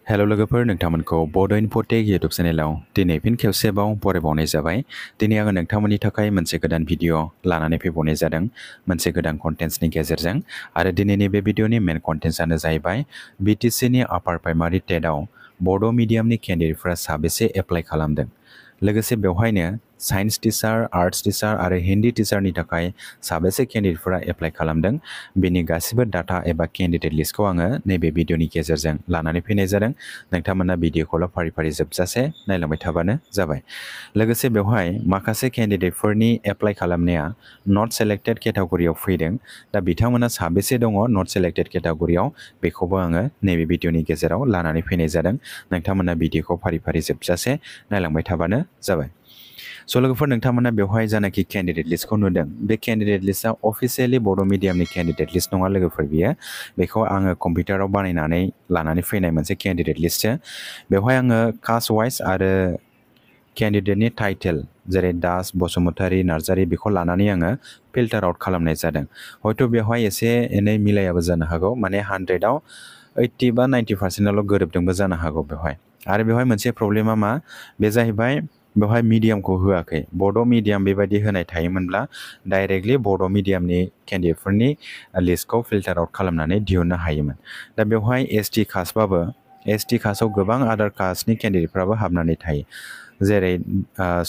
Hello लोगोफोर नोंथांमोनखौ बड' इनफ'टेक YouTube चेनेलाव दिनै fin खेबसेबाव बरायबावनाय जाबाय। दिनै आङो नोंथांमोननि थाखाय मोनसे गोदान भिडिअ लानानै फैबावनाय जादों मोनसे गोदान कन्टेन्ट्सनि गेजेरजों। आरो दिनैनि बे भिडिअनि मेन कन्टेन्ट्सआनो जाहैबाय BTCनि आपार प्राइमारि टेटआव बड' मिडियामनि केन्डिडेटफोरा साबेसे एप्लाइ खालामदों, लोगोसे बेवहायनो साइन्स टिचार, आर्ट्स टिचार आरो हिन्दी टिचारनि थाखाय साबेसे केन्डिडेटफोरा एप्लाइ खालामदों, बेनि गासिबो डाटा एबा केन्डिडेट लिस्टखौ आङो नैबे भिडिअनि गेजेरजों लानानै फैनाय जादों। नोंथांमोना भिडिअखौल' फारि फारि जोबजासे नायलांबाय थाबानो जाबाय। लोगोसे बेवहाय माखासे केन्डिडेटफोरनि एप्लाइ खालामनाया नट सेलेक्टेड केटागरियाव फैदों। दा बिथांमोना साबेसे दङ नट सेलेक्टेड केटागरियाव, बेखौबो आङो नैबे भिडिअनि गेजेराव लानानै फैनाय जादों। नोंथांमोना भिडिअखौ फारि फारि जोबजासे नायलांबाय थाबानो जाबाय। स' लोगोफोर नोंथांमोना बेवहाय जानाखि केन्डिडेट लिस्टखौ नुदों, बे केन्डिडेट लिस्टआ अफिसियेलि बड' मिडियामनि केन्डिडेट लिस्ट नङा लोगोफोर। बियो बेखौ आङो कम्पिउटाराव बानायनानै लानानै फैनाय मोनसे केन्डिडेट लिस्टसो। बेवहाय आङो कास्ट वाइज आरो केन्डिडेटनि टाइटेल जेरै दास, बसुमतारी, नार्जारी बेखौ लानानै आङो फिल्टार आउट खालामनाय जादों। हयथ' बेवहाय एसे एनै मिलायाबो जानो हागौ, माने 100आव 80 बा 90%आल' गोरोबदोंबो जानो हागौ बेवहाय। आरो बेवहाय मोनसे प्रब्लेमा मा, बे जाहैबाय बेवहाय मिडियामखौ होआखै। बड' मिडियाम बेबायदि होनाय थायोमोनब्ला डाइरेक्टलि बड' मिडियामनि केन्डिडेटफोरनि लिस्टखौ फिल्टार आउट खालामनानै दिहुननो हायोमोन। दा बेवहाय ST कास्टबाबो ST कास्टआव गोबां आदार कास्टनि केन्डिडेटफ्राबो हाबनानै थायो, जेरै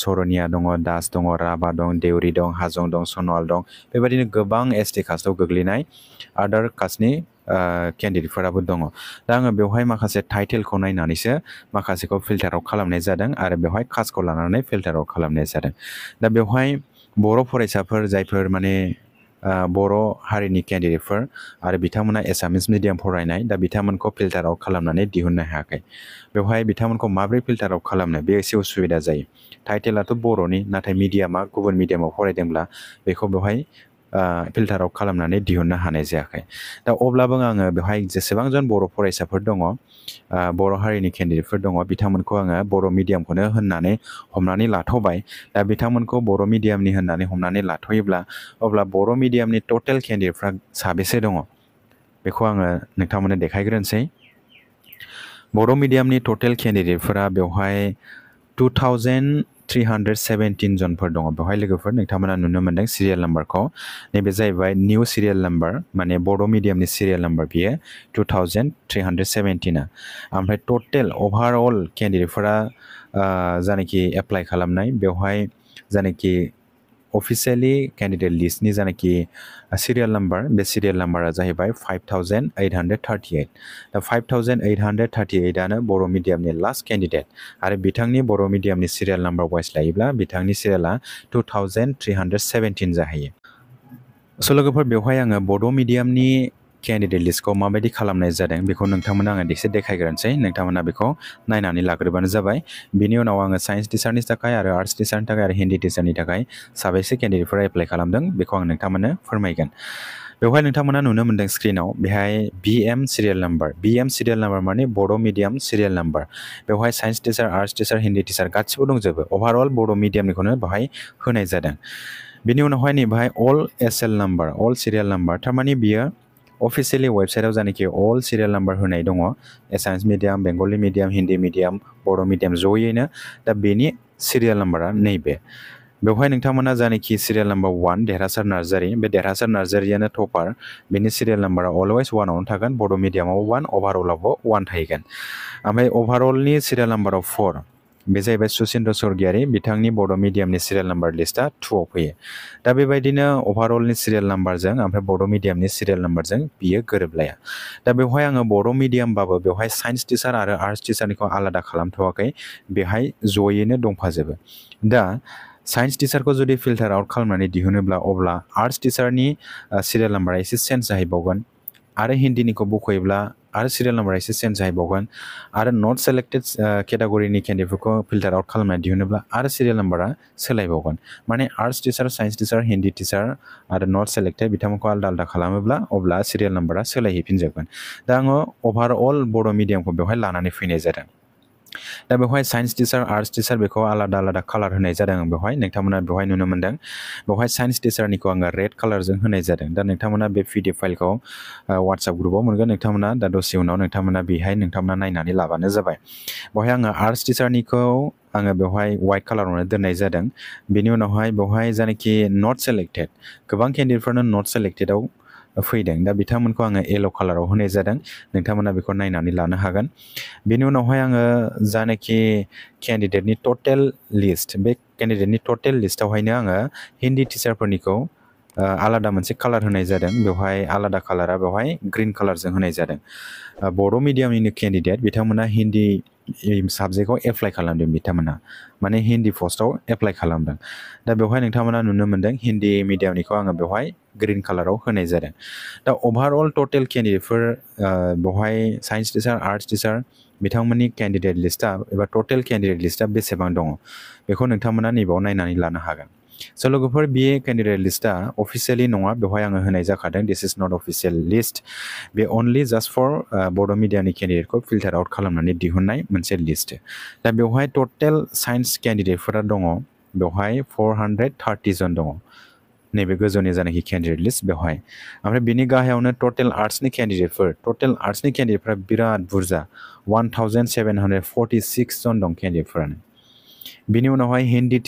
सरनिया दङ, दास दङ, राभा दं, देउरि दं, हाजं दं, सनवाल दं। बेबायदिनो गोबां ST कास्टआव गोग्लैनाय आदार कास्टनि केन्डिडेटफोराबो दङ। दा आङो बेवहाय माखासे टाइटेलखौ नायनानैसो माखासेखौ फिल्टार आउट खालामनाय जादों आरो बेवहाय कास्टखौ लानानै फिल्टार आउट खालामनाय जादों। दा बेवहाय बर' फरायसाफोर जायफोर माने बर' हारिनि केन्डिडेटफोर आरो बिथांमोना एसामिस मिडियाम फरायनाय, दा बिथांमोनखौ फिल्टार आउट खालामनानै दिहुननो हायाखै। बेवहाय बिथांमोनखौ माबोरै फिल्टार आउट खालामनो, बे एसे उसुबिदा जायो। टाइटेलाथ' बर'नि, नाथाय मिडियामा गुबुन मिडियामाव फरायदोंब्ला बेखौ बेवहाय फिल्टार आउट खालामनानै दिहुननो हानाय जायाखै। दा अब्लाबो आङो बेवहाय जेसेबांजन बर' फरायसाफोर दङ, बर' हारिनि केन्डिडेटफोर दङ, बिथांमोनखौ आङो बर' मिडियामखौनो होननानै हमनानै लाथ'बाय। दा बिथांमोनखौ बर' मिडियामनि होननानै हमनानै लाथ'योब्ला अब्ला बर' मिडियामनि टटेल केन्डिडेटफ्रा साबेसे दङ बेखौ आङो नोंथांमोननो देखायग्रोनोसै। बर' मिडियामनि टटेल केन्डिडेटफोरा बेवहाय 2317 जनफोर दङ। बेवहाय लोगोफोर नोंथांमोना नुनो मोनदों सिरियाल नाम्बारखौ। नैबे जाहैबाय निउ सिरियाल नाम्बार, माने बर' मिडियामनि सिरियाल नाम्बार बियो 2317। ओमफ्राय टटेल अभारअल केन्डिडेटफोरा जानाखि एप्लाइ खालामनाय, बेवहाय जानाखि अफिसियेलि केन्डिडेट लिस्टनि जानाखि सिरियाल नाम्बार, बे सिरियाल नाम्बारा जाहैबाय 5838। दा 5838आनो बर' मिडियामनि लास्ट केन्डिडेट आरो बिथांनि बर' मिडियामनि सिरियाल नाम्बार वाइस लायोब्ला बिथांनि सिरियाला 2317 जाहैयो। स' लोगोफोर बेवहाय आङो बड' मिडियामनि केन्डिडेट लिस्टखौ माबायदि खालामनाय जादों बेखौ नोंथांमोना आङो एसे देखायग्रोनोसै। नोंथांमोना बेखौ नायनानै लाग्रोबानो जाबाय। बिनि उनाव आङो साइन्स टिचारनि थाखाय आरो आर्ट्स टिचारनि थाखाय आरो हिन्दी टिचारनि थाखाय साबेसे केन्डिडेटफोरा एप्लाइ खालामदों बेखौ आं नोंथांमोननो फोरमायगोन। बेवहाय नोंथांमोना नुनो मोनदों स्क्रिनाव, बेहाय BM serial number. BM serial number माने बर' मिडियाम सिरियाल नाम्बार। बेवहाय signs teacher, arts teacher, Hindi teacher गासिबो दंजोबो। अभारअल बर' मिडियामनिखौनो बेवहाय होनाय जादों। बिनि उनावहाय नैबेहाय अल SL नाम्बार, अल सिरियाल नाम्बार, थारमाने बियो अफिसियेलि वेबसाइटआव जानाखि अल सिरियाल नाम्बार होनाय दङ, Assamese medium, Bengali medium, Hindi medium, बर' मिडियाम जयैनो, दा बेनि सिरियाल नाम्बारा नैबे। बेवहाय नोंथांमोना जानाखि सिरियाल नाम्बार 1 देरहासार नार्जारी, बे देरहासार नार्जारीयानो टपार। बेनि सिरियाल नाम्बारा अलवेज 1आवनो थागोन, बड' मिडियामाव 1, अभारअलावबो 1 थाहैगोन। ओमफ्राय अभारअलनि सिरियाल नाम्बाराव 4, बे जाहैबाय सुसिन्द्र स्वर्गियारी, बिथांनि बड' मिडियामनि सिरियाल नाम्बार लिस्टआ 2आव फैयो। दा बेबायदिनो अभारअलनि सिरियाल नाम्बारजों ओमफ्राय बड' मिडियामनि सिरियाल नाम्बारजों बियो गोरोबलाया। दा बेवहाय आङो बर' मिडियामबाबो बेवहाय साइन्स टिचार आरो आर्ट्स टिचारनिखौ आलादा खालामथ'वाखै, बेहाय जयैनो दंफाजोबो। दा साइन्स टिचारखौ जुदि फिल्टार आउट खालामनानै दिहुनोब्ला अब्ला आर्ट्स टिचारनि सिरियाल नाम्बारा एसे चेन्ज जाहैबावगोन, आरो हिन्दीनिखौ बख'योब्ला आरो सिरियाल नाम्बारा एसे चेन्ज जाहैबावगोन, आरो नट सेलेक्टेड केटागरिनि केन्डिडेटफोरखौ फिल्टार आउट खालामनानै दिहुनोब्ला आरो सिरियाल नाम्बारा सोलायबावगोन। माने arts teacher, signs teacher, Hindi teacher आरो नट सेलेक्टेड बिथांमोनखौ आलादा आलादा खालामोब्ला अब्ला सिरियाल नाम्बारा सोलायहैफिनजोबगोन। दा आङो अभारअल बर' मिडियामखौ बेवहाय लानानै फैनाय जादों। दा बेवहाय साइन्स टिचार आर्ट्स टिचार बेखौ आलादा आलादा कालार होनाय जादों बेवहाय नोंथांमोना बेवहाय नुनो मोनदों बेवहाय साइन्स टिचारनिखौ आङो रेड कालारजों होनाय जादों दा नोंथांमोना बे PDF फाइलखौ WhatsApp ग्रुपाव मोनगोन नोंथांमोना दा दसे उनाव नोंथांमोना बेहाय नोंथांमोना नायनानै लाबानो जाबाय बेवहाय आङो आर्ट्स टिचारनिखौ आङो बेवहाय वाइट कालारावनो दोननाय जादों बेनि उनावहाय बेवहाय जानाखि नट सेलेक्टेड गोबां केन्डिडेटफोरानो नट सेलेक्टेडआव फैदों दा बिथांमोनखौ आङो येलो कालाराव होनाय जादों नोंथांमोना बेखौ नायनानै लानो हागोन बेनि उनावहाय आङो जानाखि केन्डिडेटनि टटेल लिस्ट बे केन्डिडेटनि टटेल लिस्टआवहायनो आङो हिन्दी टिचारफोरनिखौ आलादा मोनसे कालार होनाय जादों बेवहाय आलादा कालारा बेवहाय ग्रीन कालारजों होनाय जादों बर' मिडियामनि केन्डिडेट बिथांमोना हिन्दी साबजेक्टआव एप्लाइ खालामदों बिथांमोना माने हिन्दी पस्टआव एप्लाइ खालामदों दा बेवहाय नोंथांमोना नुनो मोनदों हिन्दी मिडियामनिखौ आङो बेवहाय ग्रीन कालाराव होनाय जादों दा अभारअल टटेल केन्डिडेटफोर बेवहाय साइन्स टिचार आर्ट्स टिचार बिथांमोननि केन्डिडेट लिस्टआ एबा टटेल केन्डिडेट लिस्टआ बेसेबां दङ बेखौ नोंथांमोना नैबाव नायनानै लानो हागोन स' लोगोफोर बे केन्डिडेट लिस्टआ अफिसियेलि नङा बेवहाय आङो होनाय जाखादों this is not official list बे अनलि जास्ट फर बर' मिडियामनि केन्डिडेटखौ फिल्टार आउट खालामनानै दिहुननाय मोनसे लिस्ट दा बेवहाय टटेल साइन्स केन्डिडेटफोरा दङ बेवहाय 430 जन दङ नैबे गोजौनि जानाखि केन्डिडेट लिस्ट बेवहाय ओमफ्राय बिनि गाहायावनो टटेल आर्ट्सनि केन्डिडेटफोरा बिराद बुरजा 1746 जन दं केन्डिडेटफोरानो बिनि उनावहाय हिन्दी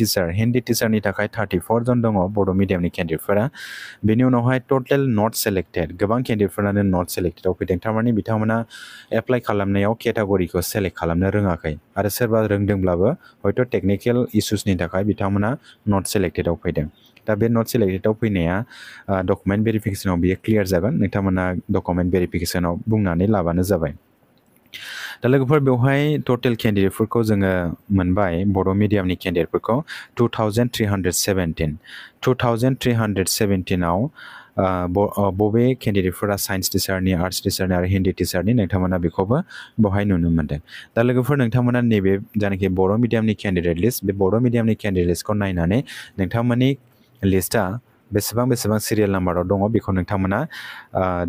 टिचारनि थाखाय 34 जन दङ बर' मिडियामनि केन्डिडेटफोरा बिनि उनावहाय टटेल नट सेलेक्टेड गोबां केन्डिडेटफोरानो नट सेलेक्टेडआव फैदों थारमाने बिथांमोना एप्लाइ खालामनायाव केटागरिखौ सेलेक्ट खालामनो रोङाखै आरो सोरबा रोंदोंब्लाबो हयथ' टेकनिकेल इसुसनि थाखाय बिथांमोना नट सेलेक्टेडआव फैदों दा बे नट सेलेक्टेडआव फैनाया डकुमेन्ट भेरिफिकेसनाव बियो क्लियार जागोन नोंथांमोना डकुमेन्ट भेरिफिकेसनाव बुंनानै लाबानो जाबाय दा लोगोफोर बेवहाय टटेल केन्डिडेटफोरखौ जोङो मोनबाय बर' मिडियामनि केन्डिडेटफोरखौ 2317आव बबे केन्डिडेटफोरा साइन्स टिचारनि आर्ट्स टिचारनि आरो हिन्दी टिचारनि नोंथांमोना बेखौबो बेवहाय नुनो मोनदों दा लोगोफोर नोंथांमोना नैबे जानाखि बर' मिडियामनि केन्डिडेट लिस्ट बे बर' मिडियामनि केन्डिडेट लिस्टखौ नायनानै नोंथांमोननि लिस्टआ बेसेबां सिरियल नाम्बाराव दङ बेखौ नोंथांमोना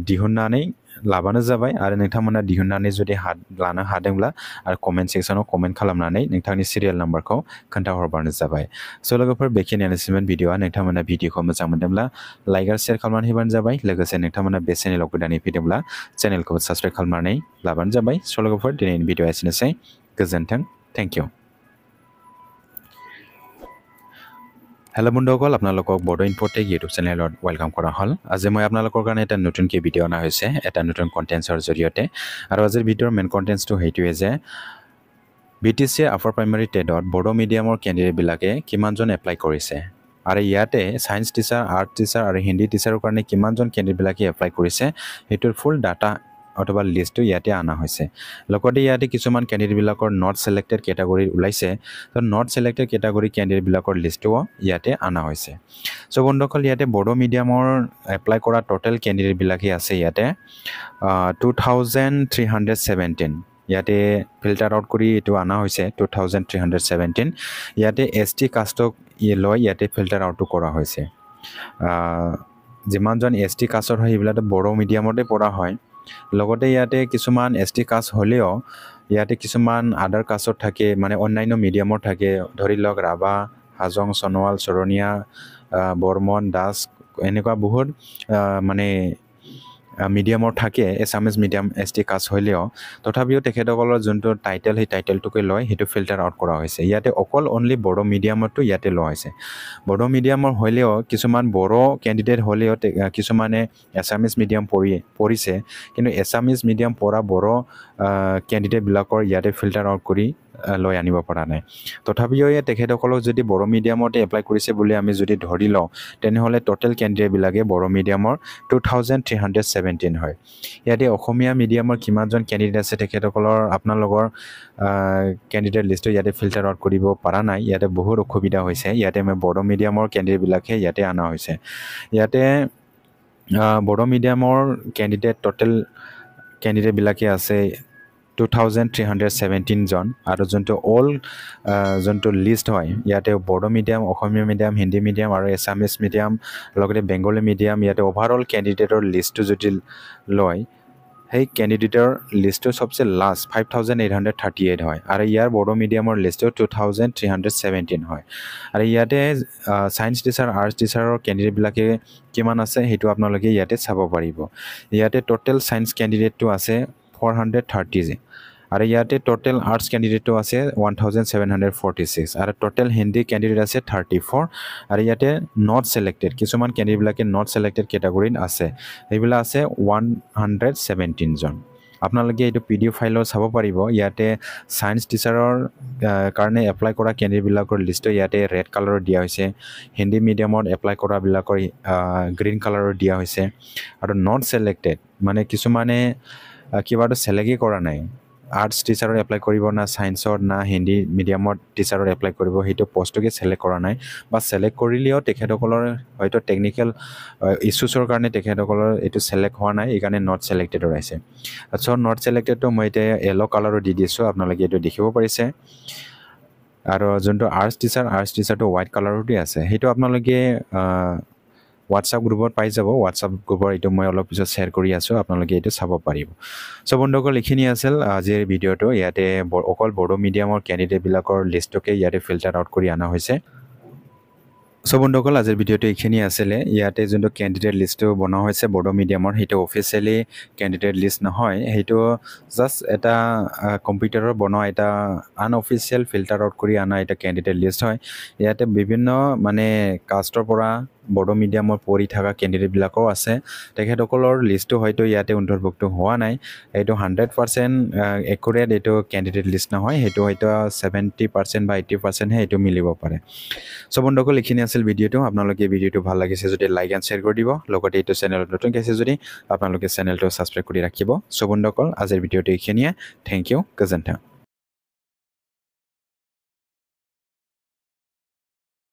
दिहुननानै लाबानो जाबाय आरो नोंथांमोना दिहुननानै जुदि लानो हादोंब्ला आरो कमेन्ट सेक्सनाव कमेन्ट खालामनानै नोंथांनि सिरियल नाम्बारखौ खोन्थाहरबानो जाबाय स' लोगोफोर बेखिनियानोसैमोन भिडिअ'आ नोंथांमोना भिडिअ'खौ मोजां मोनदोंब्ला लाइक आरो शेयार खालामनानै होबानो जाबाय लोगोसे नोंथांमोना बे चेनेलाव गोदानै फैदोंब्ला चेनेलखौ साबस्क्राइब खालामनानै लाबानो जाबाय स' लोगोफोर दिनैनि भिडिअ'आ एसेनोसै गोजोन्थों थेंक ইউ হেল্ল' বন্ধুসকল আপোনালোকক বড়ো ইনফ'টেক ইউটিউব চেনেলত ৱেলকাম কৰা হ'ল আজি মই আপোনালোকৰ কাৰণে এটা নতুনকৈ ভিডিঅ' অনা হৈছে এটা নতুন কণ্টেণ্টছৰ জৰিয়তে আৰু আজিৰ ভিডিঅ'ৰ মেইন কণ্টেণ্টছটো সেইটোৱে যে BTC আপাৰ প্ৰাইমেৰী টেটত বড়ো মিডিয়ামৰ কেণ্ডিডেটবিলাকে কিমানজন এপ্লাই কৰিছে আৰু ইয়াতে সায়েন্স টিচাৰ আৰ্ট টিচাৰ আৰু হিন্দী টিচাৰৰ কাৰণে কিমানজন কেণ্ডিডেটবিলাকে এপ্লাই কৰিছে সেইটোৰ ফুল ডাটা অথবা লিষ্টটো ইয়াতে আনা হৈছে লগতে ইয়াতে কিছুমান কেণ্ডিডেটবিলাকৰ নট সেলেক্টেড কেটাগৰী ওলাইছে তো নট সেলেক্টেড কেটাগৰী কেণ্ডিডেটবিলাকৰ লিষ্টটো ইয়াতে আনা হৈছে চ' বন্ধুসকল ইয়াতে বড়ো মিডিয়ামৰ এপ্লাই কৰা টোটেল কেণ্ডিডেটবিলাকে আছে ইয়াতে 2317 ইয়াতে ফিল্টাৰ আউট কৰি এটো আনা হৈছে 2317 ইয়াতে ST কাষ্টক লৈ ইয়াতে ফিল্টাৰ আউট কৰা হৈছে যিমানজন ST কাষ্টৰ হয় এইবিলাতে বড়ো মিডিয়ামতে পঢ়া হয় লগতে ইয়াতে কিছুমান ST কাষ্ট হলেও ইয়াতে কিছুমান আদাৰ কাষ্টত থাকে মানে অন্যান্য মিডিয়ামত থাকে ধৰি লওক ৰাভা হাজং সনোৱাল চৰণীয়া বৰ্মন দাস এনেকুৱা বহুত মানে মিডিয়ামত থাকে এছামিজ মিডিয়াম ST কাষ্ট হলেও তথাপিও তেখেতসকলৰ যোনটো টাইটেল সেই টাইটেলটোকে লৈ হেতু ফিল্টাৰ আউট কৰা হৈছে ইয়াতে অকল অনলি বড়ো মিডিয়ামটো ইয়াতে লোৱা হৈছে বড়ো মিডিয়ামৰ হলেও কিছুমান বড়ো ক্যান্ডিডেট হলেও কিছুমানে এছামিজ মিডিয়াম পঢ়িছে কিন্তু এছামিজ মিডিয়াম পঢ়া বড়ো ক্যান্ডিডেট বিলাকৰ ইয়াতে ফিল্টাৰ আউট কৰি লৈ আনিব পৰা নাই তথাপিও তেখেতসকলক যদি বড়ো মিডিয়ামতে এপ্লাই কৰিছে বুলি আমি যদি ধৰি লওঁ তেনেহলে টোটেল ক্যান্ডিডেট বিলাকে বড়ো মিডিয়ামৰ 2317 হয় ইয়াতে অসমীয়া মিডিয়ামৰ কিমানজন ক্যান্ডিডেট আছে তেখেতসকলৰ আপোনালোকৰ ক্যান্ডিডেট লিষ্টটো ইয়াতে ফিল্টাৰ আউট কৰিব পৰা নাই ইয়াতে বহুত অসুবিধা হৈছে ইয়াতে মই বড়ো মিডিয়ামৰ ক্যান্ডিডেট বিলাকে ইয়াতে আনা হৈছে ইয়াতে বড়ো মিডিয়ামৰ ক্যান্ডিডেট টোটেল ক্যান্ডিডেট বিলাকে আছে 2317 জন আৰু যোনটো অল যোনটো লিষ্ট হয় ইয়াতে বড়ো মিডিয়াম অসমীয়া মিডিয়াম হিন্দী মিডিয়াম আৰু এছামিজ মিডিয়াম লগতে বেংগলী মিডিয়াম ইয়াতে ওভাৰঅল ক্যান্ডিডেটৰ লিষ্টটো যদি লয় সেই ক্যান্ডিডেটৰ লিষ্টটো সবচে লাষ্ট 5838 হয় আৰু ইয়াৰ বড়ো মিডিয়ামৰ লিষ্টটো 2317 হয় আৰু ইয়াতে সায়েন্স টিচাৰ আৰ্টছ টিচাৰৰ ক্যান্ডিডেটবিলাকে কিমান আছে হেতু আপোনালোকে ইয়াতে চাব পাৰিব ইয়াতে টোটাল সায়েন্স ক্যান্ডিডেটটো আছে 430 আৰু ইয়াতে টোটাল আৰ্টছ ক্যান্ডিডেটটো আছে 1746 আৰু টোটাল হিন্দী ক্যান্ডিডেট আছে 34 আৰু ইয়াতে নট সিলেক্টেড কিছুমান ক্যান্ডিডেটবিলাকে নট সিলেক্টেড ক্যাটাগৰীত আছে এইবিলা আছে 117 জন আপোনালোকে এইটো পিডিএফ ফাইলত চাব পাৰিব ইয়াতে সায়েন্স টিচাৰৰ কাৰণে এপ্লাই কৰা ক্যান্ডিডেটবিলাকৰ লিষ্টটো ইয়াতে ৰেড কালাৰত দিয়া হৈছে হিন্দী মিডিয়ামত এপ্লাই কৰা বিলাকৰ গ্ৰীন কালাৰত দিয়া হৈছে আৰু নট সিলেক্টেড মানে কিছুমানে কিবাটো সিলেক্ট কৰা নাই আৰ্টছ টিচাৰৰ এপ্লাই কৰিব না সায়েন্সৰ না হিন্দী মিডিয়ামত টিচাৰৰ এপ্লাই কৰিব হেতু পোষ্টকে সিলেক্ট কৰা নাই বা সিলেক্ট কৰিলেও তেখেতসকলৰ হয়তো টেকনিক্যাল ইস্যুছৰ কাৰণে তেখেতসকলৰ এটো সিলেক্ট হোৱা নাই এইকাৰণে নট সিলেক্টেড আছে সো নট সিলেক্টেডটো মই এতিয়া yellow কালাৰত দি দিছো আপোনালোকে এটো দেখিব পাৰিছে আৰু যোনটো আৰ্টছ টিচাৰটো হোৱাইট কালাৰতে আছে হেতু আপোনালোকে WhatsApp গ্ৰুপত পাই যাব WhatsApp গ্ৰুপৰ এটো মই অলপ পিছত শেয়াৰ কৰি আছো আপোনালোকে এটো চাব পাৰিব সো বন্ধুসকল লিখিনি আছিল আজিৰ ভিডিওটো ইয়াতে অকল বড়ো মিডিয়ামৰ ক্যান্ডিডেট বিলাকৰ লিষ্টকে ইয়াতে ফিল্টাৰ আউট কৰি আনা হৈছে সো বন্ধুসকল আজিৰ ভিডিওটো এইখিনি আছিল ইয়াতে যোনটো ক্যান্ডিডেট লিষ্টটো বনোৱা হৈছে বড়ো মিডিয়ামৰ হেতু অফিচিয়ালি ক্যান্ডিডেট লিষ্ট নহয় হেতু জাস্ট এটা কম্পিউটাৰৰ বনোৱা এটা আনঅফিচিয়াল ফিল্টাৰ আউট কৰি আনা এটা ক্যান্ডিডেট লিষ্ট হয় ইয়াতে বিভিন্ন মানে কাষ্টৰ পৰা বড়ো মিডিয়ামৰ পৰি থকা ক্যান্ডিডেট বিলাকও আছে তেখেতসকলৰ লিষ্টটো হয়তো ইয়াতে অন্তৰ্ভুক্ত হোৱা নাই এটো 100% একুৰেট এটো ক্যান্ডিডেট লিষ্ট নহয় হেতু হয়তো 70% বা 80% হে এটো মিলিব পাৰে সো বন্ধুসকল লিখিনি আছিল ভিডিওটো আপোনালোকে ভিডিওটো ভাল লাগিছে যদি লাইক এণ্ড শেয়াৰ কৰি দিব লগতে এইটো চেনেলত নতুন আছে যদি আপোনালোকে চেনেলটো সাবস্ক্ৰাইব কৰি ৰাখিব সো বন্ধুসকল আজিৰ ভিডিওটো এইখিনিয়ে থ্যাংক ইউ গজেন্টা